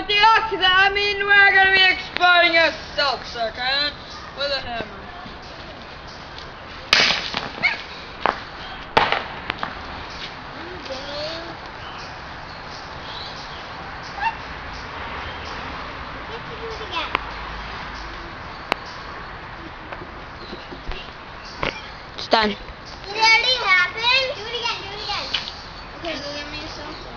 with the axe, I mean we're gonna be exploding yourself, sir, Karen, with a hammer. It's done. Did it already happen? Do it again, do it again. Okay, go get me a cell phone.